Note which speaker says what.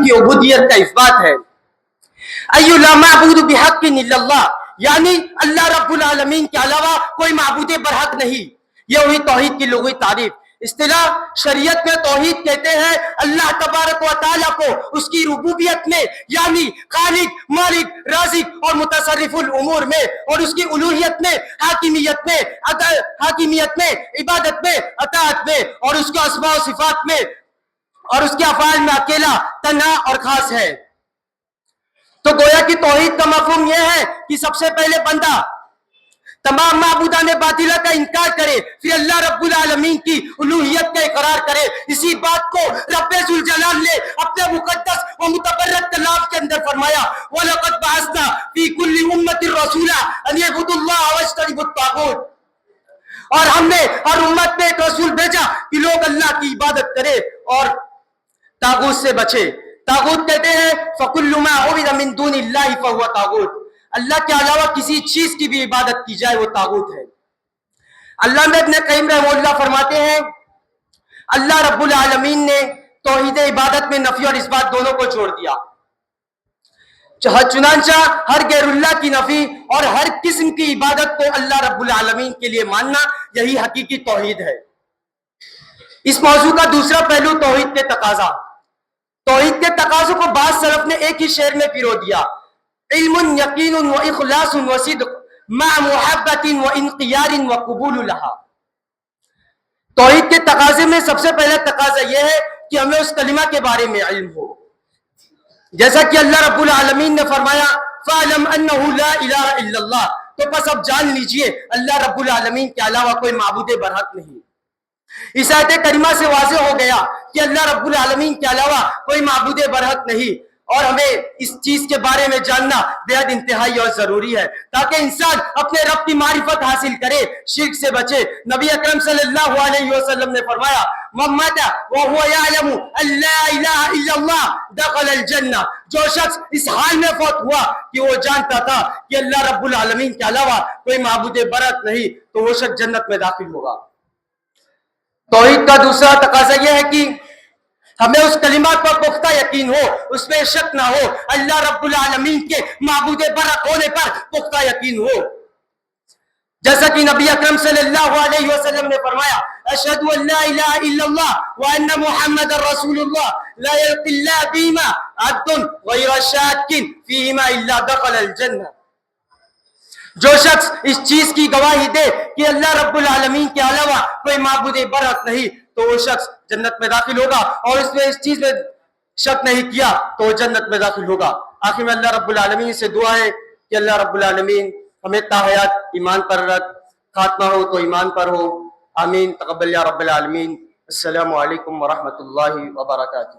Speaker 1: کی عبودیت کا اثبات ہے۔ ایو لا معبود بحق الا اللہ، یعنی اللہ رب العالمین کے علاوہ کوئی معبود برحق نہیں، یہ وہی توحید کی لغوی تعریف۔ اصطلاح شریعت میں توحید کہتے ہیں اللہ تبارک و تعالیٰ کو اس کی ربوبیت میں، یعنی خالق، مالک، رازق اور متصرف الامور میں، اور اس کی الوہیت میں، حاکمیت میں، عبادت میں، اطاعت میں، اور اس کے اسماء و صفات میں اور اس کے افعال میں اکیلا، تنہا اور خاص ہے۔ تو گویا کہ توحید کا مفہوم یہ ہے کہ سب سے پہلے بندہ تمام معبودان باطلہ کا انکار کرے، پھر اللہ رب العالمین کی الوہیت کا اقرار کرے۔ اسی بات کو رب ذوالجلال نے اپنے مقدس و متبرک کلام کے اندر فرمایا، وَلَقَدْ بَعَثْنَا فِي كُلِّ أُمَّةٍ رَسُولًا أَنِ اعْبُدُوا اللَّهَ وَاجْتَنِبُوا الطَّاغُوتَ، اور ہم نے ہر امت میں ایک رسول بھیجا کہ لوگ اللہ کی عبادت کرے اور طاغوت سے بچے۔ طاغوت کہتے ہیں فَكُلُّ مَا عُبِدَ مِن دُونِ اللَّهِ فَهُوَ طاغوت، اللہ کے علاوہ کسی چیز کی بھی عبادت کی جائے وہ طاغوت ہے۔ علامہ ابن قیم رحمہ اللہ فرماتے ہیں اللہ رب العالمین نے توحید عبادت میں نفی اور اثبات دونوں کو چھوڑ دیا، چنانچہ ہر غیر اللہ کی نفی اور ہر قسم کی عبادت کو اللہ رب العالمین کے لیے ماننا، یہی حقیقی توحید ہے۔ اس موضوع کا دوسرا پہلو توحید کے تقاضا۔ توحید کے تقاضوں کو بعض سلف نے ایک ہی شعر میں پیرو دیا، علم یقین و اخلاص و صدق مع محبت و انقیار و قبول لہا۔ توحید کے تقاضے میں سب سے پہلا تقاضا یہ ہے کہ ہمیں اس کلمہ کے بارے میں علم ہو، جیسا کہ اللہ رب العالمین نے فرمایا فَعْلَمْ أَنَّهُ لَا إِلَهَ إِلَّا اللَّهُ، تو بس اب جان لیجئے اللہ رب العالمین کے علاوہ کوئی معبود برحق نہیں۔ اس آیت کریمہ سے واضح ہو گیا کہ اللہ رب العالمین کے علاوہ کوئی معبود برحق نہیں، اور ہمیں اس چیز کے بارے میں جاننا بہت انتہائی اور ضروری ہے تاکہ انسان اپنے رب کی معرفت حاصل کرے، شرک سے بچے۔ نبی اکرم صلی اللہ علیہ وسلم نے فرمایا مَن مَاتَ وَهُوَ يَعْلَمُ أَن لَا إِلَهَ إِلَّا اللَّهُ دَخَلَ الْجَنَّةَ، جو شخص اس حال میں فوت ہوا کہ وہ جانتا تھا کہ اللہ رب العالمین کے علاوہ کوئی معبود برحق نہیں، تو وہ شخص جنت میں داخل ہوگا۔ توحید کا دوسرا تقاضا یہ ہے کہ ہمیں اس کلمات پر پختہ یقین ہو، اس میں شک نہ ہو، اللہ رب العالمین کے معبود برحق ہونے پر پختہ یقین ہو، جیسا کہ نبی اکرم صلی اللہ علیہ وسلم نے فرمایا اشہد ان لا الہ الا اللہ وان محمد رسول اللہ لا یلقی اللہ بہما عبد غیر شاک فیہما الا دخل الجنہ۔ جو شخص اس چیز کی گواہی دے کہ اللہ رب العالمین کے علاوہ کوئی معبود برحق نہیں تو وہ شخص جنت میں داخل ہوگا، اور اس نے اس چیز میں شک نہیں کیا تو وہ جنت میں داخل ہوگا۔ آخر میں اللہ رب العالمین سے دعا ہے کہ اللہ رب العالمین ہمیں تاحیات ایمان پر رکھ، خاتمہ ہو تو ایمان پر ہو، آمین۔ تقبل یا رب العالمین۔ السلام علیکم ورحمۃ اللہ وبرکاتہ۔